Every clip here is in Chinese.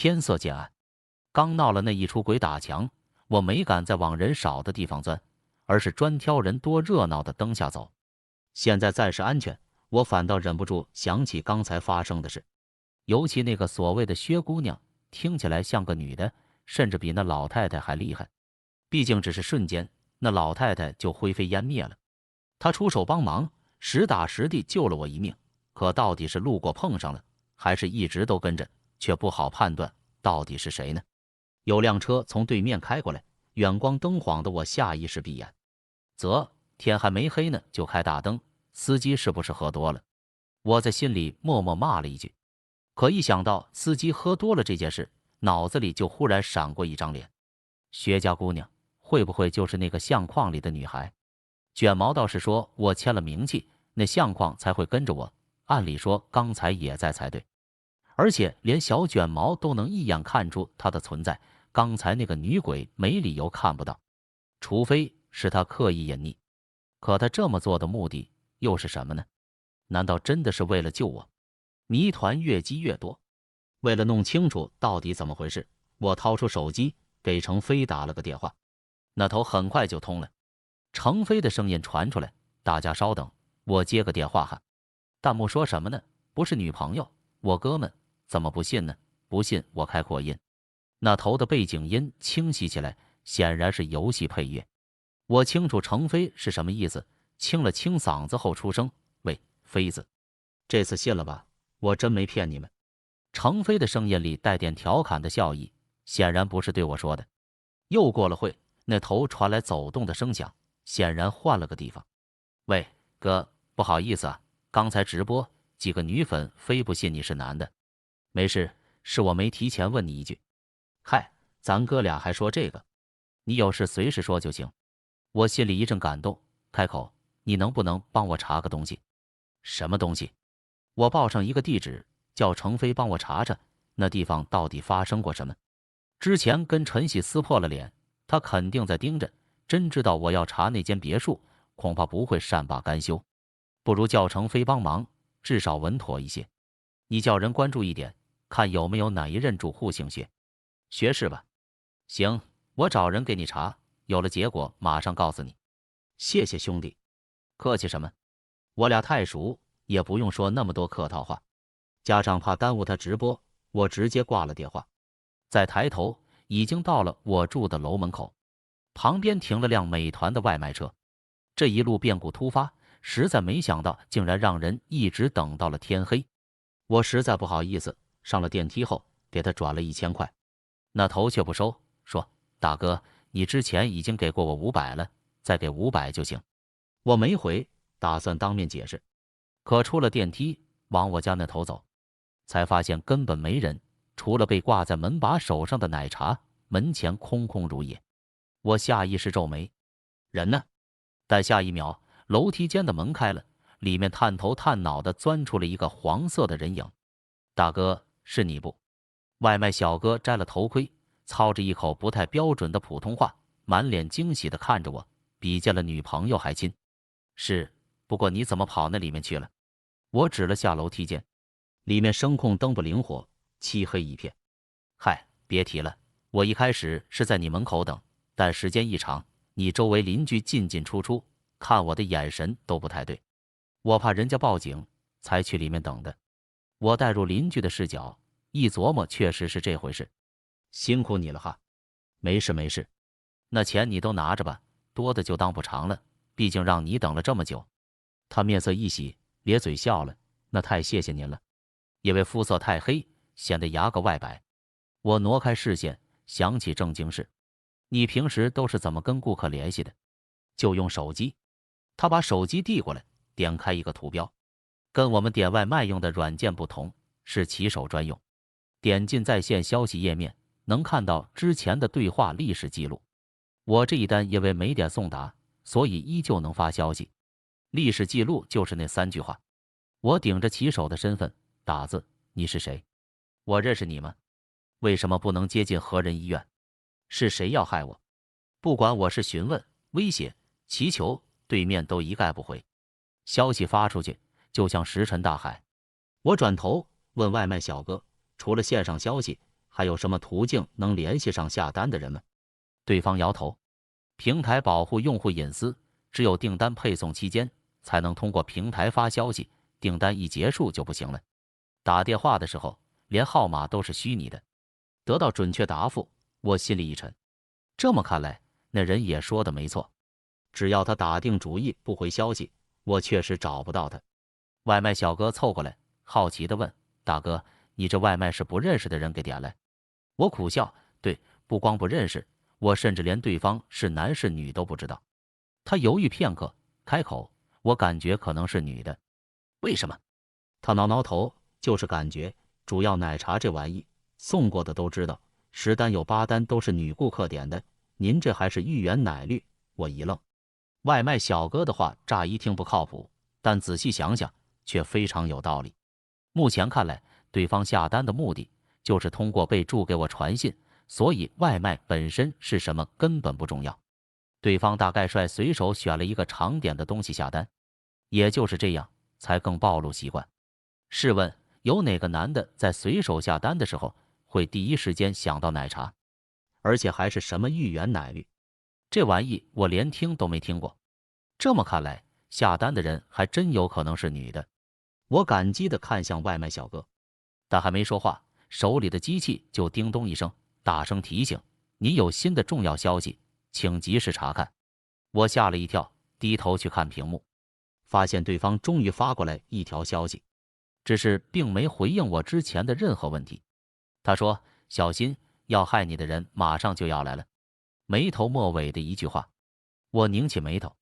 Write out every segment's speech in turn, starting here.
天色渐暗，刚闹了那一出鬼打墙，我没敢再往人少的地方钻，而是专挑人多热闹的灯下走。现在暂时安全，我反倒忍不住想起刚才发生的事，尤其那个所谓的薛姑娘，听起来像个女的，甚至比那老太太还厉害。毕竟只是瞬间，那老太太就灰飞烟灭了。她出手帮忙，实打实地救了我一命，可到底是路过碰上了，还是一直都跟着，却不好判断到底是谁呢？有辆车从对面开过来，远光灯晃得我下意识闭眼。天还没黑呢，就开大灯，司机是不是喝多了？我在心里默默骂了一句，可一想到司机喝多了这件事，脑子里就忽然闪过一张脸。薛家姑娘会不会就是那个相框里的女孩？卷毛倒是说我签了名气，那相框才会跟着我，按理说刚才也在才对，而且连小卷毛都能一眼看出她的存在，刚才那个女鬼没理由看不到，除非是她刻意隐匿。可她这么做的目的又是什么呢？难道真的是为了救我？谜团越积越多。为了弄清楚到底怎么回事，我掏出手机给程飞打了个电话。那头很快就通了，程飞的声音传出来：“大家稍等，我接个电话哈。”弹幕说什么呢？不是女朋友，我哥们，怎么不信呢？不信我开扩音。那头的背景音清晰起来，显然是游戏配乐。我清楚程飞是什么意思，清了清嗓子后出声：“喂，飞子，这次信了吧？我真没骗你们。”程飞的声音里带点调侃的笑意，显然不是对我说的。又过了会，那头传来走动的声响，显然换了个地方。“喂，哥，不好意思啊，刚才直播几个女粉非不信你是男的。”“没事，是我没提前问你一句。”“嗨，咱哥俩还说这个，你有事随时说就行。”我心里一阵感动，开口：“你能不能帮我查个东西？”“什么东西？”我报上一个地址，叫程飞帮我查查那地方到底发生过什么。之前跟陈喜撕破了脸，他肯定在盯着，真知道我要查那间别墅，恐怕不会善罢甘休。不如叫程飞帮忙，至少稳妥一些。你叫人关注一点，看有没有哪一任主户姓薛。薛是吧？行，我找人给你查，有了结果马上告诉你。谢谢兄弟。客气什么？我俩太熟，也不用说那么多客套话。加上怕耽误他直播，我直接挂了电话。再抬头，已经到了我住的楼门口，旁边停了辆美团的外卖车。这一路变故突发，实在没想到竟然让人一直等到了天黑。我实在不好意思，上了电梯后给他转了1000块，那头却不收，说：“大哥，你之前已经给过我500了，再给500就行。”我没回，打算当面解释。可出了电梯，往我家那头走，才发现根本没人，除了被挂在门把手上的奶茶，门前空空如也。我下意识皱眉，人呢？但下一秒，楼梯间的门开了，里面探头探脑的钻出了一个黄色的人影。“大哥，是你不？”外卖小哥摘了头盔，操着一口不太标准的普通话，满脸惊喜的看着我，比见了女朋友还亲。“是，不过你怎么跑那里面去了？”我指了下楼梯间，里面声控灯不灵活，漆黑一片。“嗨，别提了，我一开始是在你门口等，但时间一长，你周围邻居进进出出，看我的眼神都不太对，我怕人家报警，才去里面等的。”我带入邻居的视角，一琢磨，确实是这回事。“辛苦你了哈。”“没事没事，那钱你都拿着吧，多的就当补偿了，毕竟让你等了这么久。”他面色一喜，咧嘴笑了：“那太谢谢您了。”因为肤色太黑，显得牙个外白。我挪开视线，想起正经事：“你平时都是怎么跟顾客联系的？”“就用手机。”他把手机递过来，点开一个图标，跟我们点外卖用的软件不同，是骑手专用。点进在线消息页面，能看到之前的对话历史记录。我这一单因为没点送达，所以依旧能发消息。历史记录就是那3句话。我顶着骑手的身份打字：“你是谁？我认识你吗？为什么不能接近何人医院？是谁要害我？”不管我是询问、威胁、祈求，对面都一概不回。消息发出去，就像石沉大海。我转头问外卖小哥：“除了线上消息，还有什么途径能联系上下单的人们？对方摇头，平台保护用户隐私，只有订单配送期间才能通过平台发消息，订单一结束就不行了。打电话的时候，连号码都是虚拟的。得到准确答复，我心里一沉。这么看来，那人也说的没错，只要他打定主意不回消息，我确实找不到他。外卖小哥凑过来，好奇地问：“大哥，你这外卖是不认识的人给点来？”我苦笑：“对，不光不认识，我甚至连对方是男是女都不知道。”他犹豫片刻，开口：“我感觉可能是女的。”为什么？他挠挠头，就是感觉，主要奶茶这玩意，送过的都知道，10单有8单都是女顾客点的，您这还是芋圆奶绿。我一愣，外卖小哥的话乍一听不靠谱，但仔细想想却非常有道理。目前看来，对方下单的目的就是通过备注给我传信，所以外卖本身是什么根本不重要。对方大概率随手选了一个常点的东西下单，也就是这样才更暴露习惯。试问，有哪个男的在随手下单的时候会第一时间想到奶茶，而且还是什么芋圆奶绿？这玩意我连听都没听过。这么看来，下单的人还真有可能是女的。我感激地看向外卖小哥，但还没说话，手里的机器就叮咚一声，大声提醒：“你有新的重要消息，请及时查看。”我吓了一跳，低头去看屏幕，发现对方终于发过来一条消息，只是并没回应我之前的任何问题。他说：“小心，要害你的人马上就要来了。”没头末尾的一句话。我拧起眉头，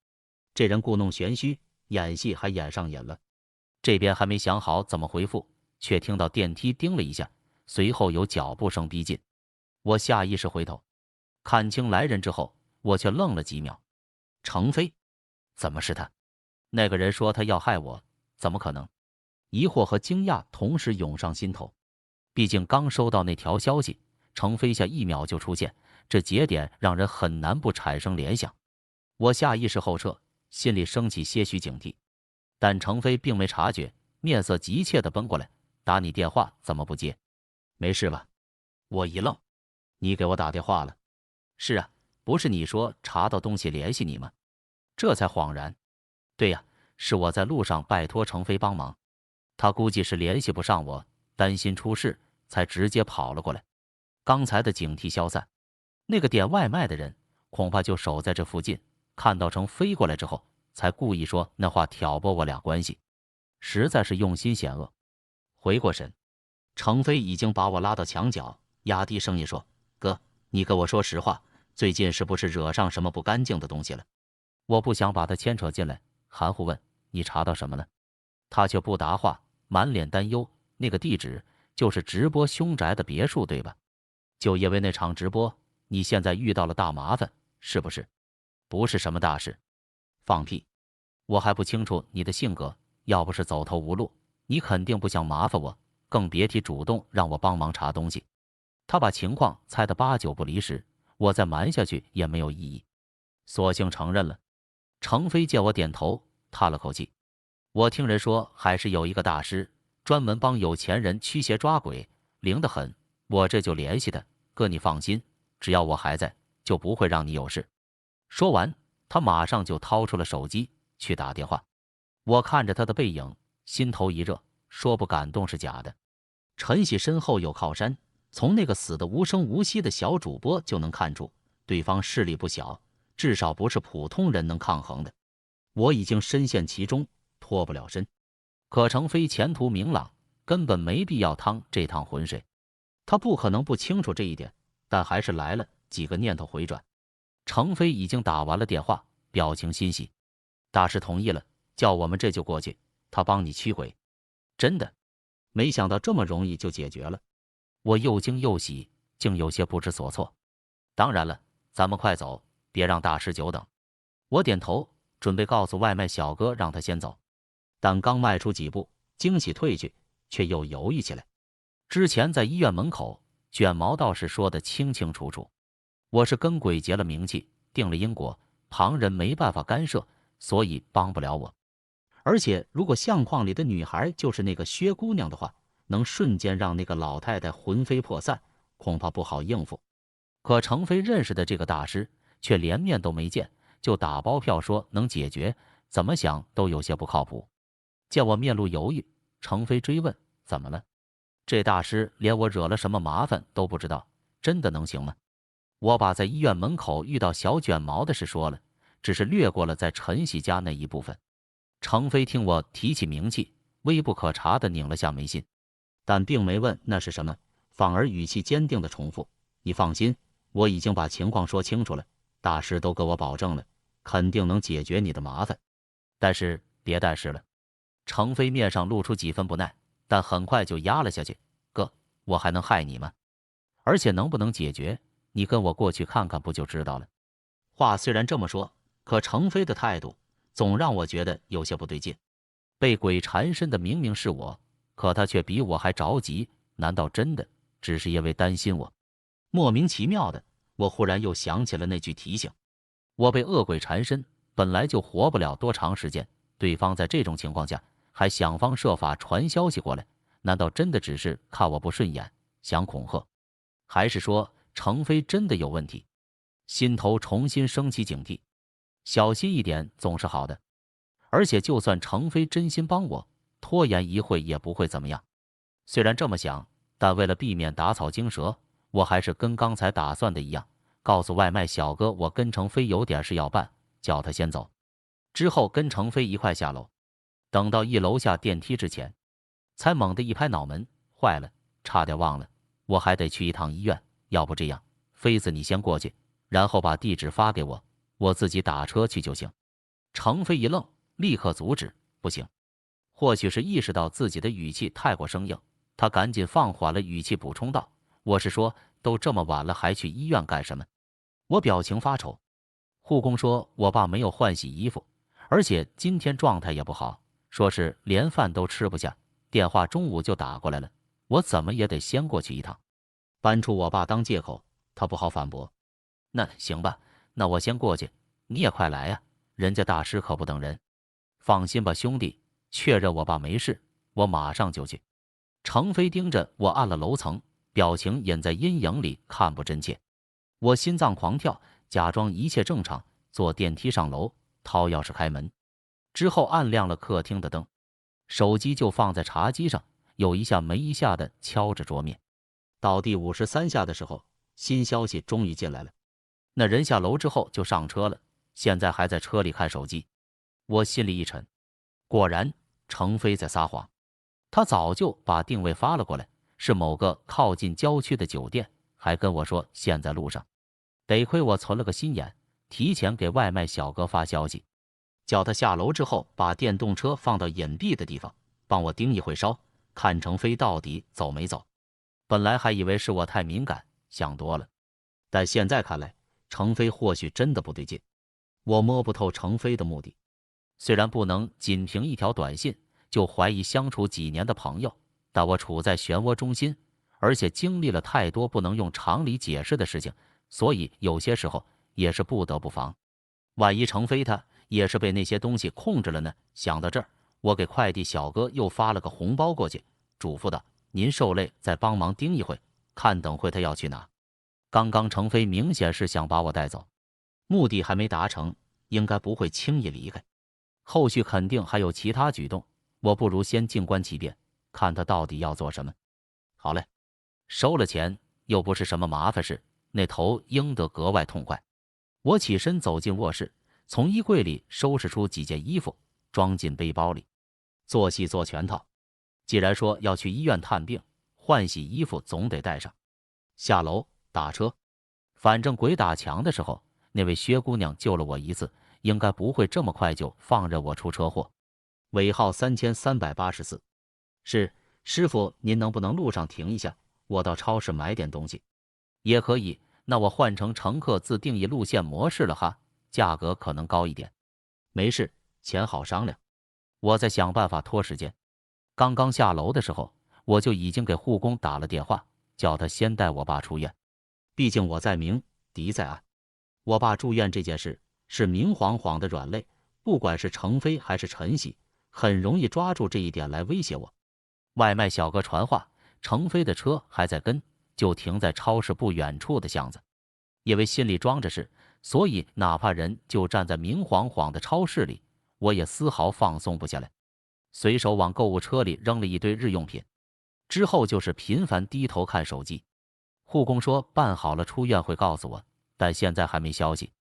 这人故弄玄虚，演戏还演上瘾了。这边还没想好怎么回复，却听到电梯叮了一下，随后有脚步声逼近。我下意识回头，看清来人之后，我却愣了几秒。程飞，怎么是他？那个人说他要害我，怎么可能？疑惑和惊讶同时涌上心头。毕竟刚收到那条消息，程飞下一秒就出现，这节点让人很难不产生联想。我下意识后撤，心里升起些许警惕。但程飞并没察觉，面色急切地奔过来：“打你电话怎么不接？没事吧？”我一愣：“你给我打电话了？”“是啊，不是你说查到东西联系你吗？”这才恍然：“对呀，是我在路上拜托程飞帮忙，他估计是联系不上我，担心出事，才直接跑了过来。”刚才的警惕消散，那个点外卖的人恐怕就守在这附近，看到程飞过来之后，才故意说那话挑拨我俩关系，实在是用心险恶。回过神，程飞已经把我拉到墙角，压低声音说：“哥，你跟我说实话，最近是不是惹上什么不干净的东西了？”我不想把他牵扯进来，含糊问：“你查到什么了？”他却不答话，满脸担忧：“那个地址就是直播凶宅的别墅，对吧？就因为那场直播，你现在遇到了大麻烦，是不是？”“不是什么大事。”“放屁！我还不清楚你的性格，要不是走投无路，你肯定不想麻烦我，更别提主动让我帮忙查东西。”他把情况猜得8、9不离十，我再瞒下去也没有意义，索性承认了。程飞见我点头，叹了口气：“我听人说，还是有一个大师专门帮有钱人驱邪抓鬼，灵得很。我这就联系他。哥，你放心，只要我还在，就不会让你有事。”说完，他马上就掏出了手机去打电话。我看着他的背影，心头一热，说不感动是假的。陈喜身后有靠山，从那个死得无声无息的小主播就能看出，对方势力不小，至少不是普通人能抗衡的。我已经深陷其中，脱不了身。可程飞前途明朗，根本没必要趟这趟浑水。他不可能不清楚这一点，但还是来了几个念头回转。程飞已经打完了电话，表情欣喜：“大师同意了，叫我们这就过去，他帮你驱鬼。”真的，没想到这么容易就解决了。我又惊又喜，竟有些不知所措。当然了，咱们快走，别让大师久等。我点头，准备告诉外卖小哥让他先走，但刚迈出几步，惊喜退去，却又犹豫起来。之前在医院门口，卷毛道士说的清清楚楚，我是跟鬼结了名气，定了因果，旁人没办法干涉，所以帮不了我。而且如果相框里的女孩就是那个薛姑娘的话，能瞬间让那个老太太魂飞魄散，恐怕不好应付。可程飞认识的这个大师却连面都没见，就打包票说能解决，怎么想都有些不靠谱。见我面露犹豫，程飞追问怎么了？这大师连我惹了什么麻烦都不知道，真的能行吗？我把在医院门口遇到小卷毛的事说了，只是略过了在陈喜家那一部分。程飞听我提起名气，微不可察地拧了下眉心，但并没问那是什么，反而语气坚定地重复：“你放心，我已经把情况说清楚了，大师都给我保证了，肯定能解决你的麻烦。但是别但是了。”程飞面上露出几分不耐，但很快就压了下去。哥，我还能害你吗？而且能不能解决，你跟我过去看看不就知道了。话虽然这么说，可程飞的态度总让我觉得有些不对劲。被鬼缠身的明明是我，可他却比我还着急，难道真的只是因为担心我？莫名其妙的，我忽然又想起了那句提醒：我被恶鬼缠身，本来就活不了多长时间，对方在这种情况下还想方设法传消息过来，难道真的只是看我不顺眼，想恐吓？还是说程飞真的有问题？心头重新升起警惕，小心一点总是好的。而且就算程飞真心帮我，拖延一会也不会怎么样。虽然这么想，但为了避免打草惊蛇，我还是跟刚才打算的一样，告诉外卖小哥我跟程飞有点事要办，叫他先走。之后跟程飞一块下楼，等到一楼下电梯之前，才猛地一拍脑门，坏了，差点忘了，我还得去一趟医院。要不这样，飞子你先过去，然后把地址发给我，我自己打车去就行。程飞一愣，立刻阻止，不行。或许是意识到自己的语气太过生硬，他赶紧放缓了语气补充道：“我是说，都这么晚了还去医院干什么？”我表情发愁。护工说我爸没有换洗衣服，而且今天状态也不好，说是连饭都吃不下，电话中午就打过来了，我怎么也得先过去一趟。搬出我爸当借口，他不好反驳。那行吧，那我先过去，你也快来呀，人家大师可不等人。放心吧，兄弟，确认我爸没事，我马上就去。程飞盯着我按了楼层，表情隐在阴影里，看不真切。我心脏狂跳，假装一切正常，坐电梯上楼，掏钥匙开门，之后按亮了客厅的灯，手机就放在茶几上，有一下没一下的敲着桌面。到第53下的时候，新消息终于进来了。那人下楼之后就上车了，现在还在车里看手机。我心里一沉，果然程飞在撒谎，他早就把定位发了过来，是某个靠近郊区的酒店，还跟我说现在路上。得亏我存了个心眼，提前给外卖小哥发消息，叫他下楼之后把电动车放到隐蔽的地方，帮我盯一会烧，看程飞到底走没走。本来还以为是我太敏感，想多了，但现在看来，程飞或许真的不对劲。我摸不透程飞的目的，虽然不能仅凭一条短信就怀疑相处几年的朋友，但我处在漩涡中心，而且经历了太多不能用常理解释的事情，所以有些时候也是不得不防。万一程飞他也是被那些东西控制了呢？想到这儿，我给快递小哥又发了个红包过去，嘱咐道：“您受累再帮忙盯一会，看等会他要去哪。”刚刚程飞明显是想把我带走，目的还没达成，应该不会轻易离开。后续肯定还有其他举动，我不如先静观其变，看他到底要做什么。好嘞，收了钱又不是什么麻烦事，那头应得格外痛快。我起身走进卧室，从衣柜里收拾出几件衣服，装进背包里，做戏做全套。既然说要去医院探病，换洗衣服总得带上。下楼打车，反正鬼打墙的时候，那位薛姑娘救了我一次，应该不会这么快就放任我出车祸。尾号3384。是，师傅，您能不能路上停一下？我到超市买点东西。也可以，那我换成乘客自定义路线模式了哈，价格可能高一点。没事，钱好商量。我在想办法拖时间。刚刚下楼的时候，我就已经给护工打了电话，叫他先带我爸出院。毕竟我在明，敌在暗。我爸住院这件事是明晃晃的软肋，不管是程飞还是陈喜，很容易抓住这一点来威胁我。外卖小哥传话，程飞的车还在跟，就停在超市不远处的巷子。因为心里装着事，所以哪怕人就站在明晃晃的超市里，我也丝毫放松不下来。随手往购物车里扔了一堆日用品，之后就是频繁低头看手机。护工说办好了出院会告诉我，但现在还没消息。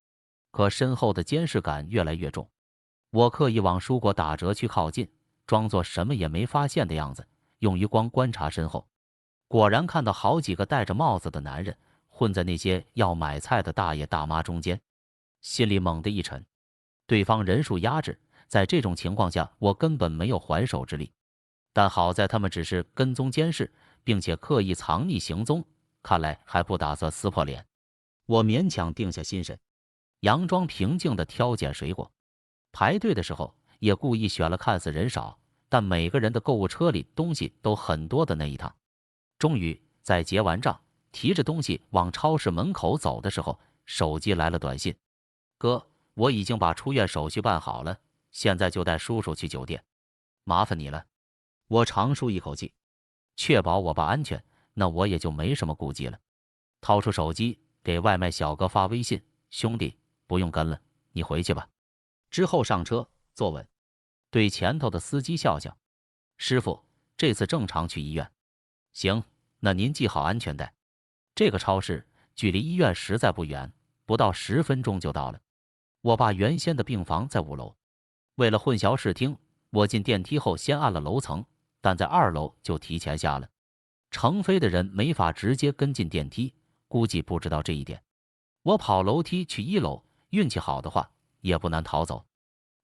可身后的监视感越来越重，我刻意往蔬果打折区靠近，装作什么也没发现的样子，用余光观察身后。果然看到好几个戴着帽子的男人混在那些要买菜的大爷大妈中间，心里猛地一沉。对方人数压制，在这种情况下，我根本没有还手之力。但好在他们只是跟踪监视，并且刻意藏匿行踪，看来还不打算撕破脸。我勉强定下心神，佯装平静地挑拣水果。排队的时候也故意选了看似人少，但每个人的购物车里东西都很多的那一趟。终于在结完账，提着东西往超市门口走的时候，手机来了短信：哥，我已经把出院手续办好了，现在就带叔叔去酒店，麻烦你了。我长舒一口气，确保我爸安全，那我也就没什么顾忌了。掏出手机给外卖小哥发微信：兄弟，不用跟了，你回去吧。之后上车坐稳，对前头的司机笑笑：师傅，这次正常去医院。行，那您系好安全带。这个超市距离医院实在不远，不到10分钟就到了。我爸原先的病房在5楼，为了混淆视听，我进电梯后先按了楼层，但在2楼就提前下了。程飞的人没法直接跟进电梯，估计不知道这一点。我跑楼梯去1楼，运气好的话也不难逃走。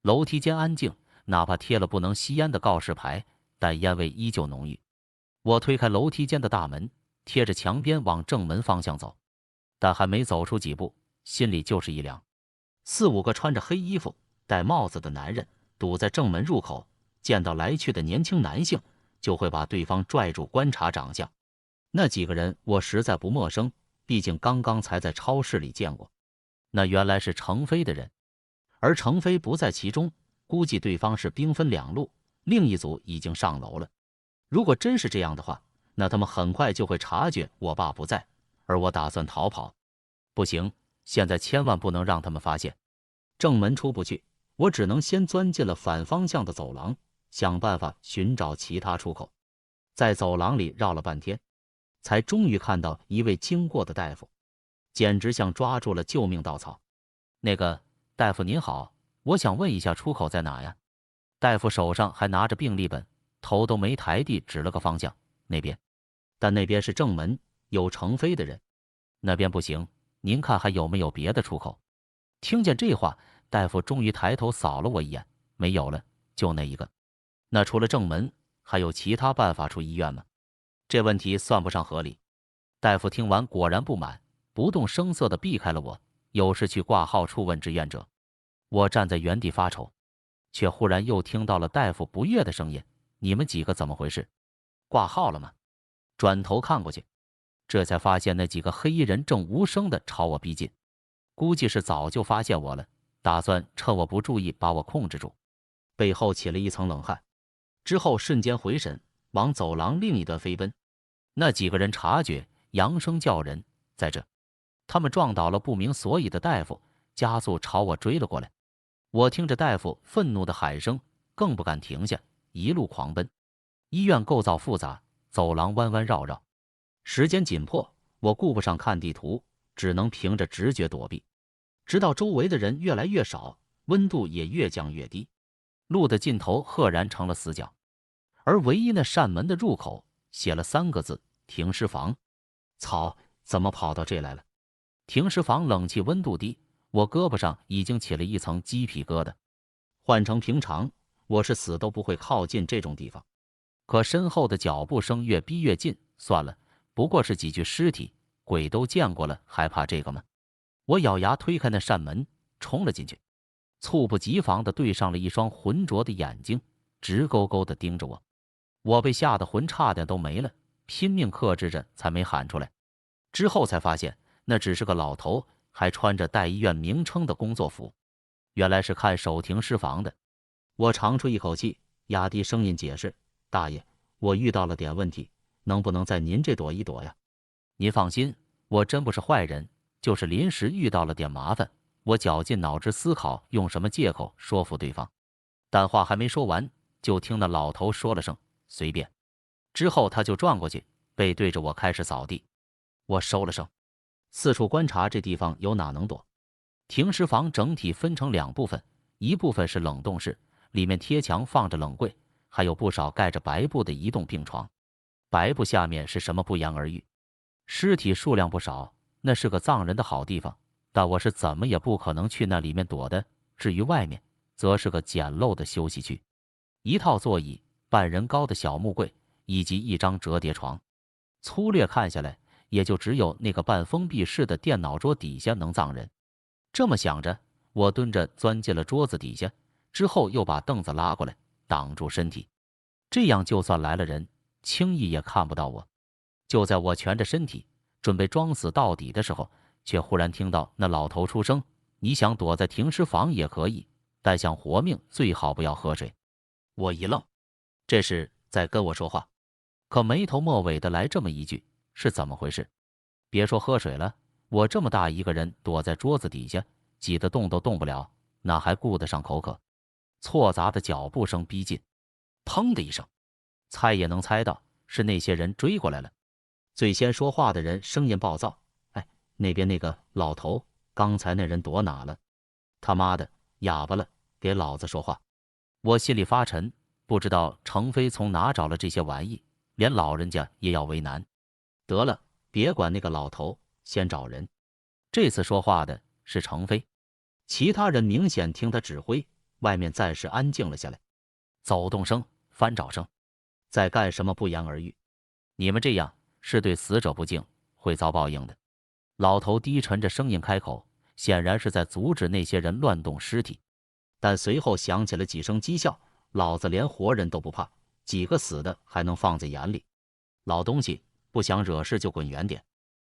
楼梯间安静，哪怕贴了不能吸烟的告示牌，但烟味依旧浓郁。我推开楼梯间的大门，贴着墙边往正门方向走，但还没走出几步，心里就是一凉。4、5个穿着黑衣服、戴帽子的男人堵在正门入口，见到来去的年轻男性，就会把对方拽住观察长相。那几个人我实在不陌生，毕竟刚刚才在超市里见过。那原来是程飞的人，而程飞不在其中，估计对方是兵分2路，另一组已经上楼了。如果真是这样的话，那他们很快就会察觉我爸不在，而我打算逃跑。不行，现在千万不能让他们发现。正门出不去，我只能先钻进了反方向的走廊，想办法寻找其他出口。在走廊里绕了半天，才终于看到一位经过的大夫，简直像抓住了救命稻草。那个大夫您好，我想问一下出口在哪呀？大夫手上还拿着病历本，头都没抬地指了个方向，那边。但那边是正门，有程飞的人，那边不行，您看还有没有别的出口？听见这话，大夫终于抬头扫了我一眼，没有了，就那一个。那除了正门，还有其他办法出医院吗？这问题算不上合理。大夫听完果然不满，不动声色地避开了我，有事去挂号处问志愿者。我站在原地发愁，却忽然又听到了大夫不悦的声音：你们几个怎么回事？挂号了吗？转头看过去，这才发现那几个黑衣人正无声地朝我逼近，估计是早就发现我了，打算趁我不注意把我控制住。背后起了一层冷汗，之后瞬间回神，往走廊另一端飞奔。那几个人察觉，扬声叫人，在这，他们撞倒了不明所以的大夫，加速朝我追了过来。我听着大夫愤怒的喊声，更不敢停下，一路狂奔。医院构造复杂，走廊弯弯绕绕，时间紧迫，我顾不上看地图，只能凭着直觉躲避。直到周围的人越来越少，温度也越降越低，路的尽头赫然成了死角，而唯一那扇门的入口写了3个字：停尸房。操，怎么跑到这来了？停尸房冷气温度低，我胳膊上已经起了一层鸡皮疙瘩。换成平常，我是死都不会靠近这种地方。可身后的脚步声越逼越近，算了，不过是几具尸体，鬼都见过了，还怕这个吗？我咬牙推开那扇门，冲了进去，猝不及防地对上了一双浑浊的眼睛，直勾勾地盯着我。我被吓得魂差点都没了，拼命克制着才没喊出来。之后才发现，那只是个老头，还穿着带医院名称的工作服，原来是看守停尸房的。我长出一口气，压低声音解释：大爷，我遇到了点问题，能不能在您这躲一躲呀？您放心，我真不是坏人，就是临时遇到了点麻烦。我绞尽脑汁思考用什么借口说服对方，但话还没说完，就听那老头说了声随便，之后他就转过去，背对着我开始扫地。我收了声，四处观察这地方有哪能躲。停尸房整体分成两部分，一部分是冷冻室，里面贴墙放着冷柜，还有不少盖着白布的移动病床。白布下面是什么不言而喻，尸体数量不少，那是个葬人的好地方，但我是怎么也不可能去那里面躲的。至于外面，则是个简陋的休息区，一套座椅、半人高的小木柜以及一张折叠床。粗略看下来，也就只有那个半封闭式的电脑桌底下能葬人。这么想着，我蹲着钻进了桌子底下，之后又把凳子拉过来挡住身体，这样就算来了人，轻易也看不到我。就在我蜷着身体准备装死到底的时候，却忽然听到那老头出声：你想躲在停尸房也可以，但想活命最好不要喝水。我一愣，这是在跟我说话，可没头没尾的来这么一句，是怎么回事？别说喝水了，我这么大一个人躲在桌子底下，挤得动都动不了，哪还顾得上口渴？错杂的脚步声逼近，砰的一声，猜也能猜到是那些人追过来了。最先说话的人声音暴躁：哎，那边那个老头，刚才那人躲哪了？他妈的，哑巴了，给老子说话！我心里发沉，不知道程飞从哪找了这些玩意，连老人家也要为难。得了，别管那个老头，先找人。这次说话的是程飞，其他人明显听他指挥，外面暂时安静了下来。走动声、翻找声，在干什么不言而喻。你们这样是对死者不敬，会遭报应的。老头低沉着声音开口，显然是在阻止那些人乱动尸体。但随后响起了几声讥笑：老子连活人都不怕，几个死的还能放在眼里？老东西，不想惹事就滚远点。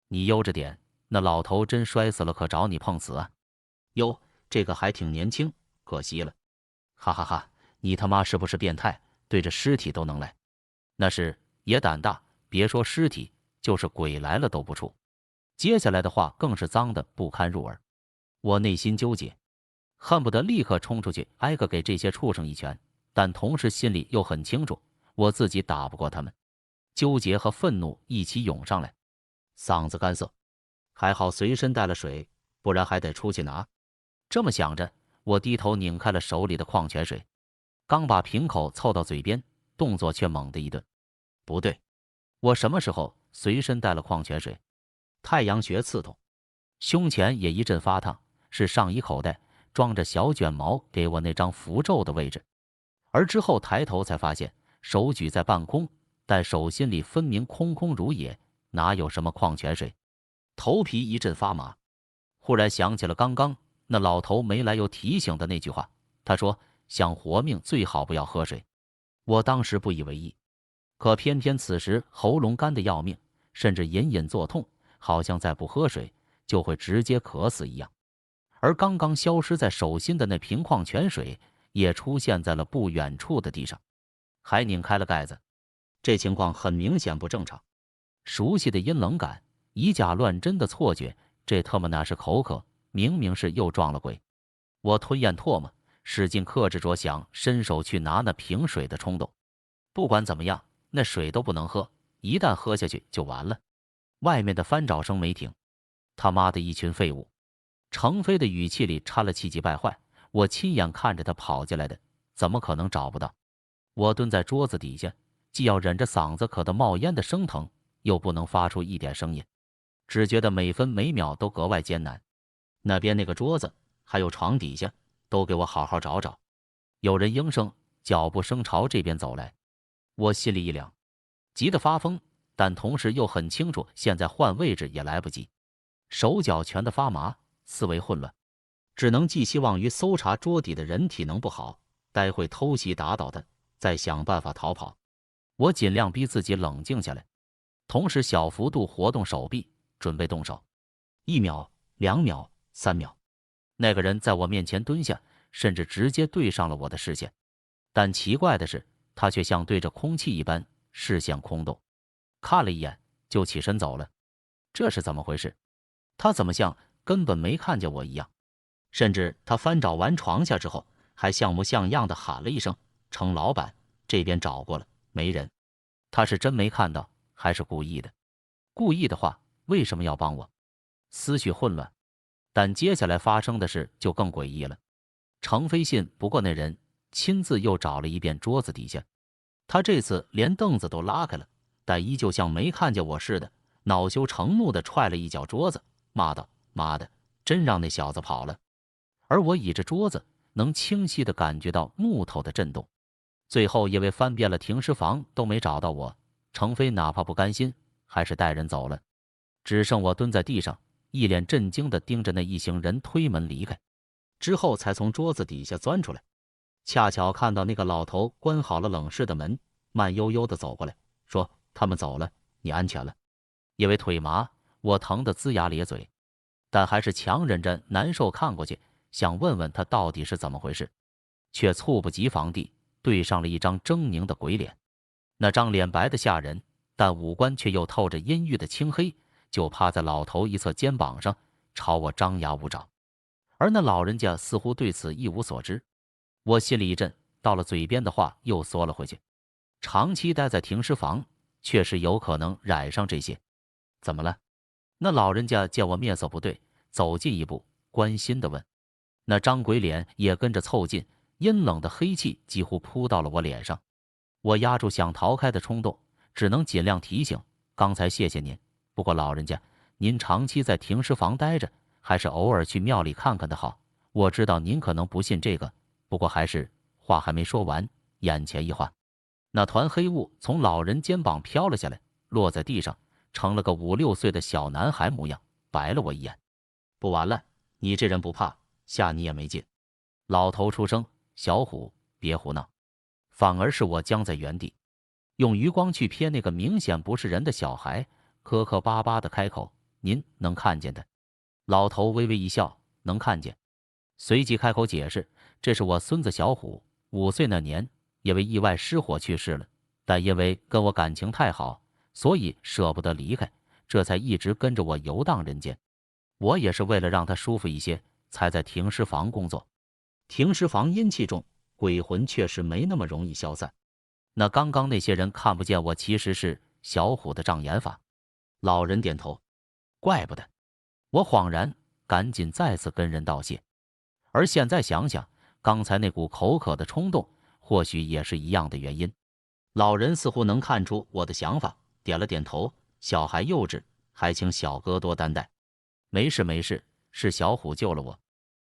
你悠着点，那老头真摔死了，可找你碰瓷啊？哟，这个还挺年轻，可惜了。哈哈哈，你他妈是不是变态？对着尸体都能来？那是，也胆大，别说尸体，就是鬼来了都不怵。接下来的话更是脏的不堪入耳。我内心纠结，恨不得立刻冲出去挨个给这些畜生一拳，但同时心里又很清楚，我自己打不过他们。纠结和愤怒一起涌上来，嗓子干涩。还好随身带了水，不然还得出去拿。这么想着，我低头拧开了手里的矿泉水，刚把瓶口凑到嘴边，动作却猛地一顿。不对，我什么时候随身带了矿泉水？太阳穴刺痛，胸前也一阵发烫，是上衣口袋装着小卷毛给我那张符咒的位置。而之后抬头才发现，手举在半空，但手心里分明空空如也，哪有什么矿泉水？头皮一阵发麻，忽然想起了刚刚那老头没来由提醒的那句话，他说想活命最好不要喝水。我当时不以为意，可偏偏此时喉咙干得要命，甚至隐隐作痛，好像再不喝水就会直接渴死一样。而刚刚消失在手心的那瓶矿泉水也出现在了不远处的地上，还拧开了盖子。这情况很明显不正常，熟悉的阴冷感，以假乱真的错觉，这他妈哪是口渴，明明是又撞了鬼。我吞咽唾沫，使劲克制着想伸手去拿那瓶水的冲动。不管怎么样，那水都不能喝，一旦喝下去就完了。外面的翻找声没停，他妈的一群废物！程飞的语气里掺了气急败坏，我亲眼看着他跑进来的，怎么可能找不到？我蹲在桌子底下，既要忍着嗓子渴得冒烟的生疼，又不能发出一点声音，只觉得每分每秒都格外艰难。那边那个桌子，还有床底下，都给我好好找找。有人应声，脚步声朝这边走来，我心里一凉，急得发疯，但同时又很清楚现在换位置也来不及，手脚全得发麻，思维混乱，只能寄希望于搜查桌底的人体能不好，待会偷袭打倒他，再想办法逃跑。我尽量逼自己冷静下来，同时小幅度活动手臂，准备动手。1秒、2秒、3秒，那个人在我面前蹲下，甚至直接对上了我的视线。但奇怪的是，他却像对着空气一般，视线空洞，看了一眼就起身走了。这是怎么回事？他怎么像根本没看见我一样？甚至他翻找完床下之后，还像模像样的喊了一声：程老板，这边找过了，没人。他是真没看到，还是故意的？故意的话，为什么要帮我？思绪混乱，但接下来发生的事就更诡异了。程飞信不过那人亲自又找了一遍桌子底下，他这次连凳子都拉开了，但依旧像没看见我似的，恼羞成怒地踹了一脚桌子，骂道：妈的，真让那小子跑了！而我倚着桌子，能清晰地感觉到木头的震动。最后因为翻遍了停尸房都没找到我，程飞哪怕不甘心，还是带人走了，只剩我蹲在地上，一脸震惊地盯着那一行人推门离开，之后才从桌子底下钻出来。恰巧看到那个老头关好了冷室的门，慢悠悠地走过来，说：他们走了，你安全了。因为腿麻，我疼得龇牙咧嘴，但还是强忍着难受看过去，想问问他到底是怎么回事，却猝不及防地对上了一张狰狞的鬼脸。那张脸白得吓人，但五官却又透着阴郁的青黑，就趴在老头一侧肩膀上，朝我张牙舞爪。而那老人家似乎对此一无所知。我心里一震，到了嘴边的话又缩了回去。长期待在停尸房，确实有可能染上这些。怎么了？那老人家见我面色不对，走近一步，关心地问。那张鬼脸也跟着凑近，阴冷的黑气几乎扑到了我脸上。我压住想逃开的冲动，只能尽量提醒：刚才谢谢您，不过老人家，您长期在停尸房待着，还是偶尔去庙里看看的好。我知道您可能不信这个，不过还是……话还没说完，眼前一晃，那团黑雾从老人肩膀飘了下来，落在地上，成了个5、6岁的小男孩模样，白了我一眼。不完了，你这人不怕，吓你也没劲。老头出声：小虎，别胡闹。反而是我僵在原地，用余光去瞥那个明显不是人的小孩，磕磕巴巴地开口：您能看见的？老头微微一笑：能看见。随即开口解释：这是我孙子小虎，5岁那年因为意外失火去世了，但因为跟我感情太好，所以舍不得离开，这才一直跟着我游荡人间。我也是为了让他舒服一些，才在停尸房工作。停尸房阴气重，鬼魂确实没那么容易消散。那刚刚那些人看不见我，其实是小虎的障眼法。老人点头，怪不得。我恍然，赶紧再次跟人道谢。而现在想想，刚才那股口渴的冲动，或许也是一样的原因。老人似乎能看出我的想法，点了点头：小孩幼稚，还请小哥多担待。没事没事，是小虎救了我。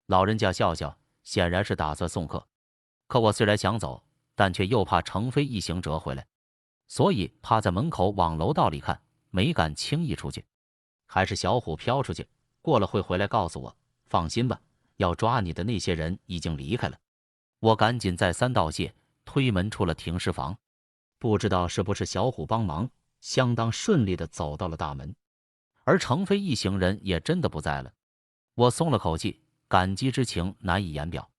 老人家笑笑，显然是打算送客。可我虽然想走，但却又怕程飞一行折回来，所以趴在门口往楼道里看，没敢轻易出去。还是小虎飘出去，过了会回来告诉我。放心吧，要抓你的那些人已经离开了。我赶紧再三道谢，推门出了停尸房。不知道是不是小虎帮忙，相当顺利地走到了大门。而程飞一行人也真的不在了，我松了口气，感激之情难以言表。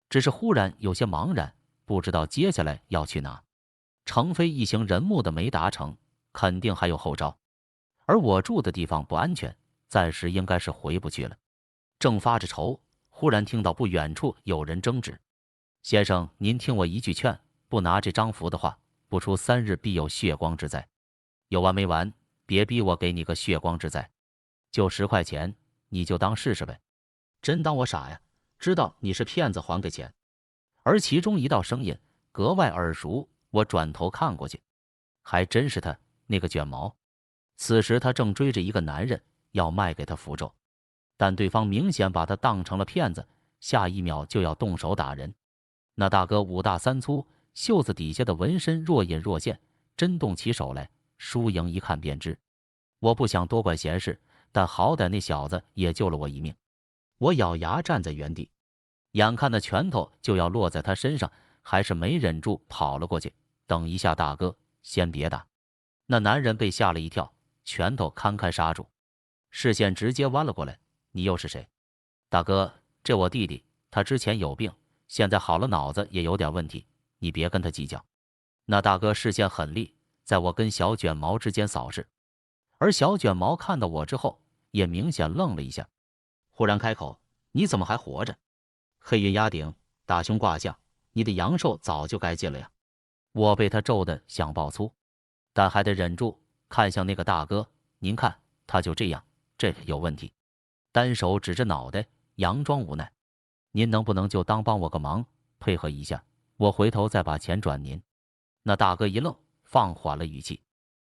只是忽然有些茫然，不知道接下来要去哪。程飞一行人目的没达成，肯定还有后招，而我住的地方不安全，暂时应该是回不去了。正发着愁，忽然听到不远处有人争执：先生，您听我一句劝，不拿这张符的话，不出3日必有血光之灾。有完没完？别逼我给你个血光之灾，就10块钱，你就当试试呗。真当我傻呀？知道你是骗子，还给钱。而其中一道声音格外耳熟，我转头看过去，还真是他，那个卷毛。此时他正追着一个男人，要卖给他符咒，但对方明显把他当成了骗子，下一秒就要动手打人。那大哥5大3粗，袖子底下的纹身若隐若现，真动起手来，输赢一看便知。我不想多管闲事，但好歹那小子也救了我一命。我咬牙站在原地，眼看那拳头就要落在他身上，还是没忍住跑了过去。等一下，大哥，先别打。那男人被吓了一跳，拳头堪堪刹住，视线直接弯了过来。你又是谁？大哥，这我弟弟，他之前有病，现在好了，脑子也有点问题，你别跟他计较。那大哥视线狠厉，在我跟小卷毛之间扫视，而小卷毛看到我之后，也明显愣了一下，忽然开口：“你怎么还活着？黑云压顶，大凶卦象，你的阳寿早就该尽了呀！”我被他咒得想爆粗，但还得忍住看向那个大哥。您看，他就这样，这有问题。单手指着脑袋，佯装无奈：“您能不能就当帮我个忙，配合一下，我回头再把钱转您？”那大哥一愣，放缓了语气：“